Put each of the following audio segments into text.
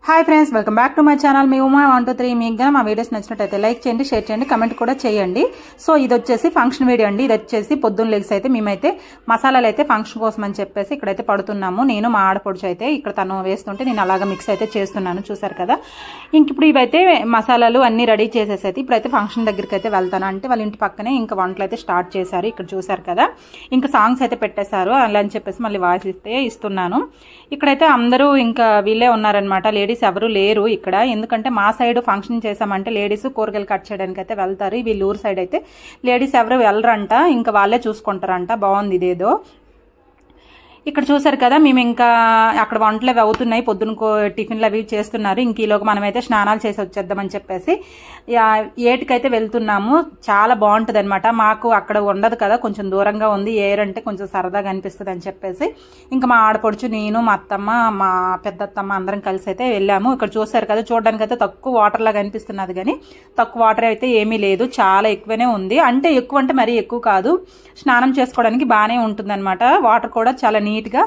Hi friends, welcome back to my channel. మీ ఉమా 123. మీకు మా వీడియోస్ నచ్చినట్టయితే లైక్ చేయండి, షేర్ చేయండి, కమెంట్ కూడా చేయండి. సో ఇది వచ్చేసి ఫంక్షన్ వీడియో అండి. ఇది వచ్చేసి పొద్దున్న లెగ్స్ అయితే మేమైతే మసాలాలు అయితే ఫంక్షన్ కోసం అని చెప్పేసి ఇక్కడైతే పడుతున్నాము. నేను మా ఆడపడుచు అయితే ఇక్కడ తను వేస్తుంటే నేను అలాగా మిక్స్ అయితే చేస్తున్నాను. చూసారు కదా. ఇంక ఇప్పుడు ఇవైతే మసాలాలు అన్ని రెడీ చేసేసి అయితే ఇప్పుడైతే ఫంక్షన్ దగ్గరికి అయితే వెళ్తాను. అంటే వాళ్ళ ఇంటి పక్కనే ఇంకా వంటలు అయితే స్టార్ట్ చేశారు. ఇక్కడ చూసారు కదా. ఇంకా సాంగ్స్ అయితే పెట్టేశారు. అలా అని చెప్పేసి మళ్ళీ వాయిస్ అయితే ఇస్తున్నాను. ఇక్కడైతే అందరూ ఇంకా వీళ్ళే ఉన్నారనమాట. లేడీస్ ఎవరు లేరు ఇక్కడ. ఎందుకంటే మా సైడ్ ఫంక్షన్ చేసామంటే లేడీస్ కూరగాయలు కట్ చేయడానికి అయితే వెళ్తారు. వీళ్ళ ఊరు సైడ్ అయితే లేడీస్ ఎవరు వెళ్ళరంట, ఇంకా వాళ్ళే చూసుకుంటారంట. బాగుంది ఇదేదో. ఇక్కడ చూసారు కదా. మేము ఇంకా అక్కడ వంటలు అవి అవుతున్నాయి. పొద్దున టిఫిన్లు అవి చేస్తున్నారు. ఇంక ఈలోగా మనమైతే స్నానాలు చేసి వచ్చేద్దామని చెప్పేసి 8కైతే వెళ్తున్నాము. చాలా బాగుంటుంది అనమాట. మాకు అక్కడ ఉండదు కదా, కొంచెం దూరంగా ఉంది. ఎయిర్ అంటే కొంచెం సరదాగా అనిపిస్తుంది అని చెప్పేసి ఇంకా మా ఆడపడుచు, నేను, మా అత్తమ్మ, మా పెద్దత్తమ్మ అందరం కలిసి అయితే వెళ్ళాము. ఇక్కడ చూసారు కదా. చూడడానికి అయితే తక్కువ వాటర్ లాగా అనిపిస్తున్నది, కానీ తక్కువ వాటర్ అయితే ఏమీ లేదు, చాలా ఎక్కువనే ఉంది. అంటే ఎక్కువ అంటే మరీ ఎక్కువ కాదు. స్నానం చేసుకోవడానికి బాగానే ఉంటుంది అనమాట. వాటర్ కూడా చాలా నీట్గా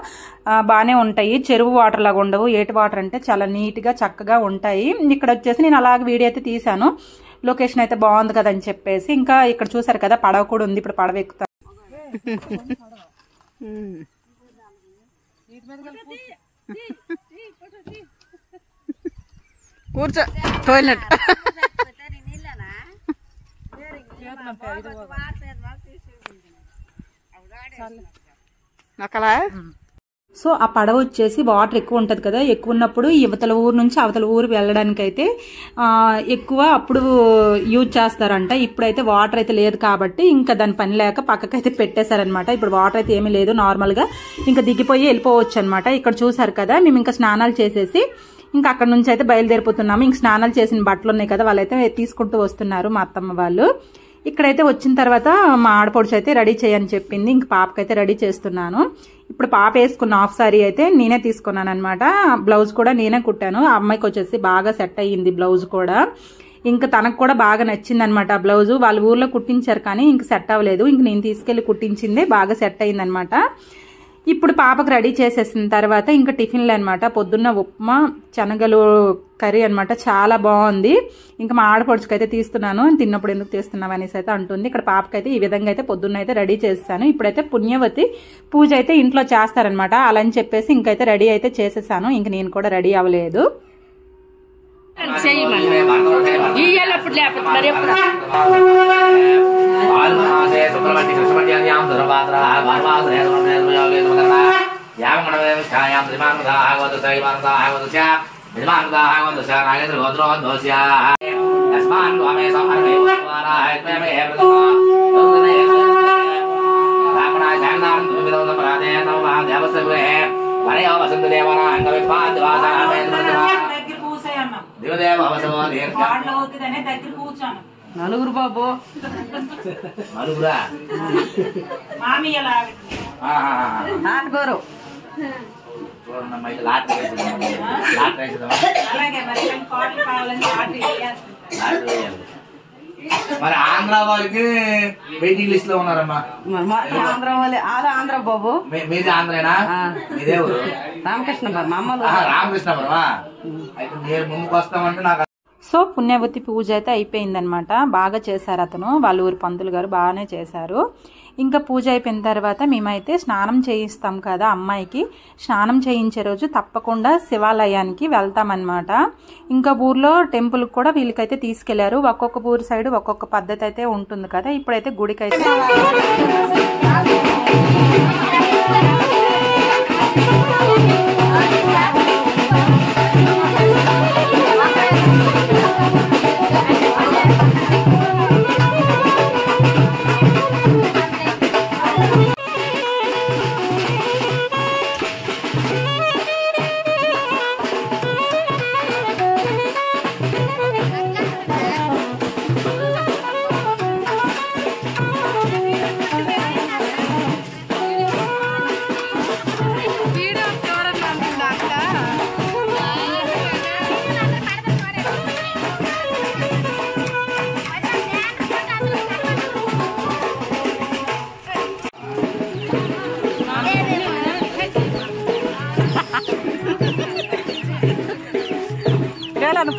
బాగానే ఉంటాయి. చెరువు వాటర్ లాగా ఉండవు. ఏటి వాటర్ అంటే చాలా నీట్గా చక్కగా ఉంటాయి. ఇక్కడ వచ్చేసి నేను అలాగే వీడియో అయితే తీశాను. లొకేషన్ అయితే బాగుంది కదా అని చెప్పేసి. ఇంకా ఇక్కడ చూసారు కదా, పడవ కూడా ఉంది. ఇప్పుడు పడవ ఎక్కుతాను. కూర్చో టోయిలెట్ అక్కలా. సో ఆ పడవ వచ్చేసి వాటర్ ఎక్కువ ఉంటుంది కదా. ఎక్కువ ఉన్నప్పుడు యువతల ఊరు నుంచి అవతల ఊరు వెళ్ళడానికి అయితే ఎక్కువ అప్పుడు యూజ్ చేస్తారంట. ఇప్పుడైతే వాటర్ అయితే లేదు కాబట్టి ఇంకా దాని పని లేక పక్కకైతే పెట్టేశారనమాట. ఇప్పుడు వాటర్ అయితే ఏమీ లేదు, నార్మల్గా ఇంకా దిగిపోయి వెళ్ళిపోవచ్చు అనమాట. ఇక్కడ చూసారు కదా. మేము ఇంకా స్నానాలు చేసేసి ఇంకా అక్కడ నుంచి అయితే బయలుదేరిపోతున్నాము. ఇంక స్నానాలు చేసిన బట్టలు ఉన్నాయి కదా, వాళ్ళైతే తీసుకుంటూ వస్తున్నారు మా అత్తమ్మ వాళ్ళు. ఇక్కడైతే వచ్చిన తర్వాత మా ఆడపడుచు అయితే రెడీ చేయని చెప్పింది. ఇంక పాపకైతే రెడీ చేస్తున్నాను. ఇప్పుడు పాప వేసుకున్న హాఫ్ సారీ అయితే నేనే తీసుకున్నాను అనమాట. బ్లౌజ్ కూడా నేనే కుట్టాను. ఆ అమ్మాయికి వచ్చేసి బాగా సెట్ అయ్యింది బ్లౌజ్ కూడా. ఇంకా తనకు కూడా బాగా నచ్చింది అనమాట ఆ బ్లౌజ్. వాళ్ళ ఊర్లో కుట్టించారు కానీ ఇంక సెట్ అవ్వలేదు. ఇంక నేను తీసుకెళ్లి కుట్టించిందే బాగా సెట్ అయ్యింది అనమాట. ఇప్పుడు పాపకు రెడీ చేసేసిన తర్వాత ఇంకా టిఫిన్లు అనమాట. పొద్దున్న ఉప్మా, శనగలు కర్రీ అనమాట. చాలా బాగుంది. ఇంకా మా ఆడపడుచుకైతే తీస్తున్నాను. తిన్నప్పుడు ఎందుకు తీస్తున్నావు అనేసి అయితే అంటుంది. ఇక్కడ పాపకైతే ఈ విధంగా అయితే పొద్దున్న అయితే రెడీ చేస్తాను. ఇప్పుడైతే పుణ్యవతి పూజ అయితే ఇంట్లో చేస్తారనమాట. అలా అని చెప్పేసి ఇంకైతే రెడీ అయితే చేసేసాను. ఇంక నేను కూడా రెడీ అవ్వలేదు. నలుగురు బాబు, నలుగురా నాటుకోరు. మరి ఆంధ్ర వాళ్ళకి వెయిటింగ్ లిస్ట్ లో ఉన్నారమ్మా. ఆంధ్ర వాళ్ళే. ఆంధ్ర బాబు. మీది ఆంధ్రేనా? మీదే ఊరు? రామకృష్ణపురం. మా అమ్మ రామకృష్ణపురమా? అయితే మీరు ముందుకు వస్తామంటే నాకు. సో పుణ్యవతి పూజ అయితే అయిపోయిందనమాట. బాగా చేశారు అతను, వాళ్ళ ఊరు పంతులు గారు బాగానే చేశారు. ఇంకా పూజ అయిపోయిన తర్వాత మేమైతే స్నానం చేయిస్తాం కదా అమ్మాయికి. స్నానం చేయించే రోజు తప్పకుండా శివాలయానికి వెళ్తామన్నమాట. ఇంకా ఊర్లో టెంపుల్ కూడా వీళ్ళకైతే తీసుకెళ్లారు. ఒక్కొక్క ఊరు సైడ్ ఒక్కొక్క పద్ధతి అయితే ఉంటుంది కదా. ఇప్పుడైతే గుడికైతే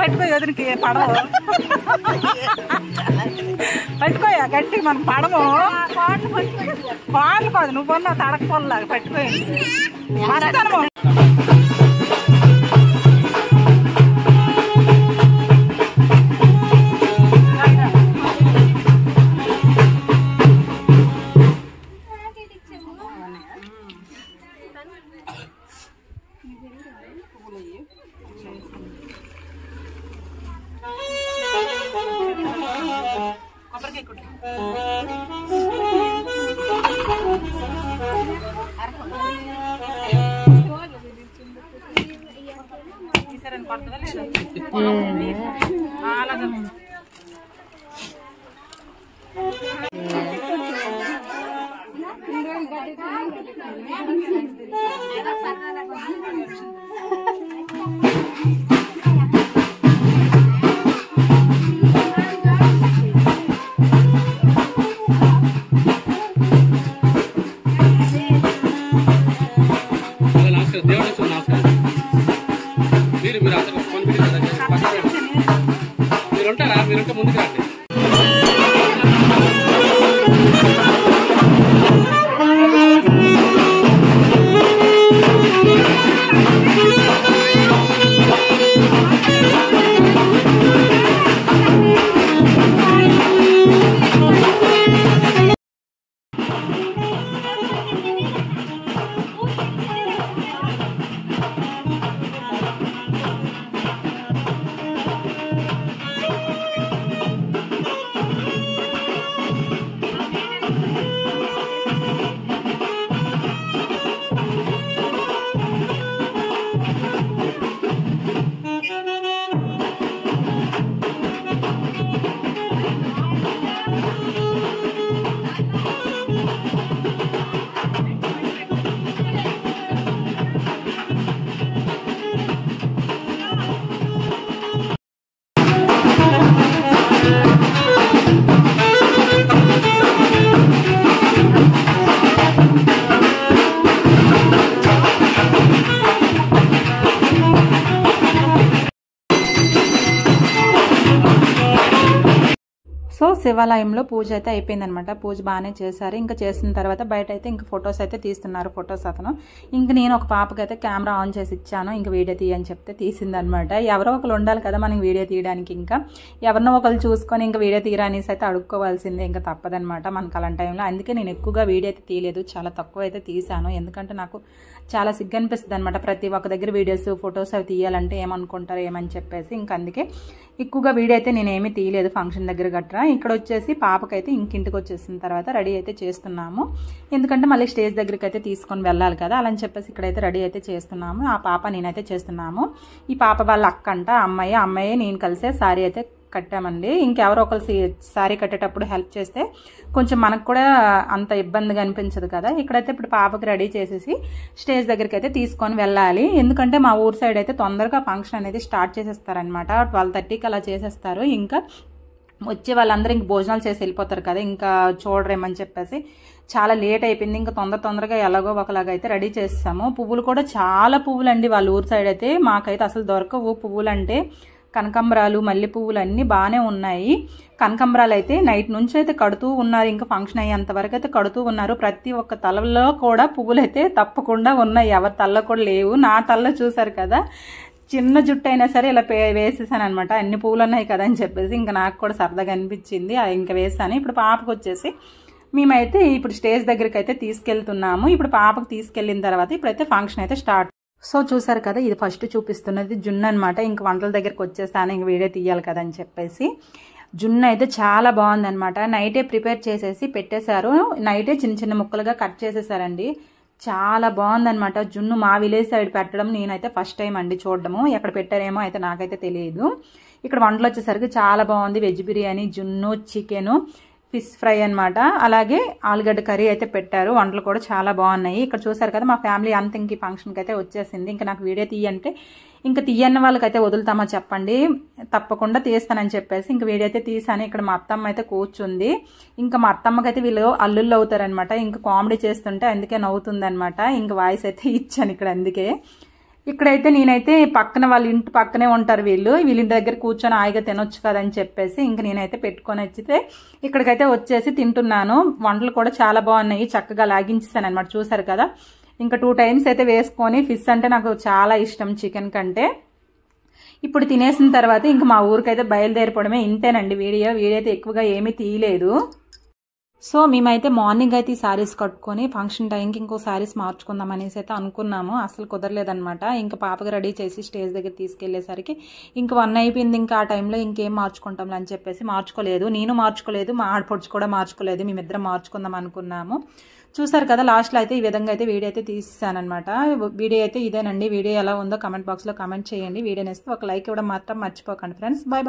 పట్టుకోయి వదిలికి పడవు పట్టుకోయా గట్టి మనం పడము కాళ్ళు కాదు నువ్వు ఉన్న తడకపోలాగా పట్టుకోయింది వస్తాను మీరుంటే ముందుకు రండి. సో శివాలయంలో పూజ అయితే అయిపోయిందనమాట. పూజ బాగానే చేశారు. ఇంకా చేసిన తర్వాత బయట అయితే ఇంకా ఫొటోస్ అయితే తీస్తున్నారు. ఫొటోస్ అతను ఇంక నేను ఒక పాపకైతే కెమెరా ఆన్ చేసి ఇచ్చాను. ఇంక వీడియో తీయని చెప్తే తీసిందనమాట. ఎవరో ఒకరు ఉండాలి కదా మనకి వీడియో తీయడానికి. ఇంకా ఎవరినో ఒకరు చూసుకొని ఇంకా వీడియో తీయరానేసి అయితే అడుక్కోవాల్సిందే, ఇంకా తప్పదనమాట మనకు అలాంటి టైంలో. అందుకే నేను ఎక్కువగా వీడియో అయితే తీయలేదు, చాలా తక్కువ అయితే తీసాను. ఎందుకంటే నాకు చాలా సిగ్గు అనిపిస్తుంది అనమాట. ప్రతి ఒక్క దగ్గర వీడియోస్ ఫొటోస్ అవి తీయాలంటే ఏమనుకుంటారు ఏమని చెప్పేసి ఇంకా అందుకే ఎక్కువగా వీడియో అయితే నేను ఏమీ తీయలేదు ఫంక్షన్ దగ్గర గట్రా. ఇక్కడ వచ్చేసి పాపకైతే ఇంకింటికి వచ్చేసిన తర్వాత రెడీ అయితే చేస్తున్నాము. ఎందుకంటే మళ్ళీ స్టేజ్ దగ్గరికి అయితే తీసుకొని వెళ్ళాలి కదా, అలా అని చెప్పేసి ఇక్కడైతే రెడీ అయితే చేస్తున్నాము. ఆ పాప నేనైతే చేస్తున్నాము. ఈ పాప వాళ్ళ అక్క అంట, అమ్మాయి నేను కలిసే సారీ అయితే కట్టామండి. ఇంకెవరో ఒకరు సారీ కట్టేటప్పుడు హెల్ప్ చేస్తే కొంచెం మనకు కూడా అంత ఇబ్బందిగా అనిపించదు కదా. ఇక్కడైతే ఇప్పుడు పాపకి రెడీ చేసేసి స్టేజ్ దగ్గరికి అయితే తీసుకొని వెళ్ళాలి. ఎందుకంటే మా ఊరు సైడ్ అయితే తొందరగా ఫంక్షన్ అనేది స్టార్ట్ చేసేస్తారనమాట. 12:30కి అలా చేసేస్తారు. ఇంకా వచ్చే వాళ్ళందరూ ఇంక భోజనాలు చేసి వెళ్ళిపోతారు కదా, ఇంకా చూడరేమని చెప్పేసి చాలా లేట్ అయిపోయింది. ఇంకా తొందరగా ఎలాగో ఒకలాగా అయితే రెడీ చేస్తాము. పువ్వులు కూడా చాలా పువ్వులు అండి వాళ్ళ ఊరు సైడ్ అయితే. మాకైతే అసలు దొరకవు పువ్వులు అంటే. కనకాంబరాలు, మల్లె పువ్వులు అన్నీ బాగానే ఉన్నాయి. కనకాంబరాలు అయితే నైట్ నుంచి అయితే కడుతూ ఉన్నారు. ఇంకా ఫంక్షన్ అయ్యేంత వరకు అయితే కడుతూ ఉన్నారు. ప్రతి ఒక్క తలలో కూడా పువ్వులు అయితే తప్పకుండా ఉన్నాయి. ఎవరి తలలో కూడా లేవు. నా తలలో చూసారు కదా, చిన్న జుట్టు అయినా సరే ఇలా వేసేసాను అనమాట. అన్ని పువ్వులు ఉన్నాయి కదా అని చెప్పేసి ఇంకా నాకు కూడా సరదాగా అనిపించింది, ఇంకా వేసాను. ఇప్పుడు పాపకు వచ్చేసి మేమైతే ఇప్పుడు స్టేజ్ దగ్గరికి అయితే తీసుకెళ్తున్నాము. ఇప్పుడు పాపకు తీసుకెళ్లిన తర్వాత ఇప్పుడైతే ఫంక్షన్ అయితే స్టార్ట్. సో చూసారు కదా, ఇది ఫస్ట్ చూపిస్తున్నది జున్ను అనమాట. ఇంక వంటల దగ్గరికి వచ్చేసాను, ఇంక వీడియో తీయాలి కదా అని చెప్పేసి. జున్ను అయితే చాలా బాగుందనమాట. నైటే ప్రిపేర్ చేసేసి పెట్టేశారు. నైటే చిన్న చిన్న ముక్కలుగా కట్ చేసేసారండి. చాలా బాగుందనమాట జున్ను. మా విలేజ్ సైడ్ పెట్టడం నేనైతే ఫస్ట్ టైం అండి చూడడము. ఎక్కడ పెట్టారేమో అయితే నాకైతే తెలియదు. ఇక్కడ వంటలు వచ్చేసరికి చాలా బాగుంది. వెజ్ బిర్యానీ, జున్ను, చికెను, ఫిష్ ఫ్రై అనమాట. అలాగే ఆలుగడ్డ కర్రీ అయితే పెట్టారు. వంటలు కూడా చాలా బాగున్నాయి. ఇక్కడ చూసారు కదా, మా ఫ్యామిలీ అంత ఇంక ఫంక్షన్కి అయితే వచ్చేసింది. ఇంకా నాకు వీడియో తీయంటే ఇంకా తీయన్న వాళ్ళకైతే వదులుతామా చెప్పండి, తప్పకుండా తీస్తానని చెప్పేసి ఇంక వీడియో అయితే తీసాను. ఇక్కడ మా అత్తమ్మ అయితే కూర్చుంది. ఇంకా మా అత్తమ్మకైతే వీళ్ళు అల్లుళ్ళు అవుతారనమాట. ఇంకా కామెడీ చేస్తుంటే అందుకే నవ్వుతుంది అనమాట. ఇంకా వాయిస్ అయితే ఇచ్చాను ఇక్కడ అందుకే. ఇక్కడైతే నేనైతే పక్కన వాళ్ళ ఇంటి పక్కనే ఉంటారు వీళ్ళ ఇంటి దగ్గర కూర్చొని హాయిగా తినొచ్చు కదని చెప్పేసి ఇంక నేనైతే పెట్టుకొని వచ్చితే ఇక్కడికైతే వచ్చేసి తింటున్నాను. వంటలు కూడా చాలా బాగున్నాయి, చక్కగా లాగించేసాను అనమాట. చూసారు కదా, ఇంకా 2 times అయితే వేసుకొని, ఫిష్ అంటే నాకు చాలా ఇష్టం చికెన్ కంటే. ఇప్పుడు తినేసిన తర్వాత ఇంక మా ఊరికైతే బయలుదేరిపోవడమే. ఇంతేనండి వీడియో అయితే ఎక్కువగా ఏమీ తీయలేదు. సో మేమైతే మార్నింగ్ అయితే ఈ శారీస్ కట్టుకొని ఫంక్షన్ టైంకి ఇంకో శారీస్ మార్చుకుందాం అనేసి అయితే అనుకున్నాము. అసలు కుదరలేదనమాట. ఇంకా పాపకి రెడీ చేసి స్టేజ్ దగ్గర తీసుకెళ్లేసరికి ఇంక 1 అయిపోయింది. ఇంకా ఆ టైంలో ఇంకేం మార్చుకుంటాం అని చెప్పేసి మార్చుకోలేదు. నేను మార్చుకోలేదు, మా ఆడపడుచు కూడా మార్చుకోలేదు. మేమిద్దరం మార్చుకుందాం అనుకున్నాము. చూసారు కదా, లాస్ట్లో అయితే ఈ విధంగా అయితే వీడియో అయితే తీసానమాట. వీడియో అయితే ఇదేనండి. వీడియో ఎలా ఉందో కామెంట్ బాక్స్లో కామెంట్ చేయండి. వీడియో నేస్తే ఒక లైక్ ఇవ్వడం మాత్రం మర్చిపోకండి ఫ్రెండ్స్. Bye bye.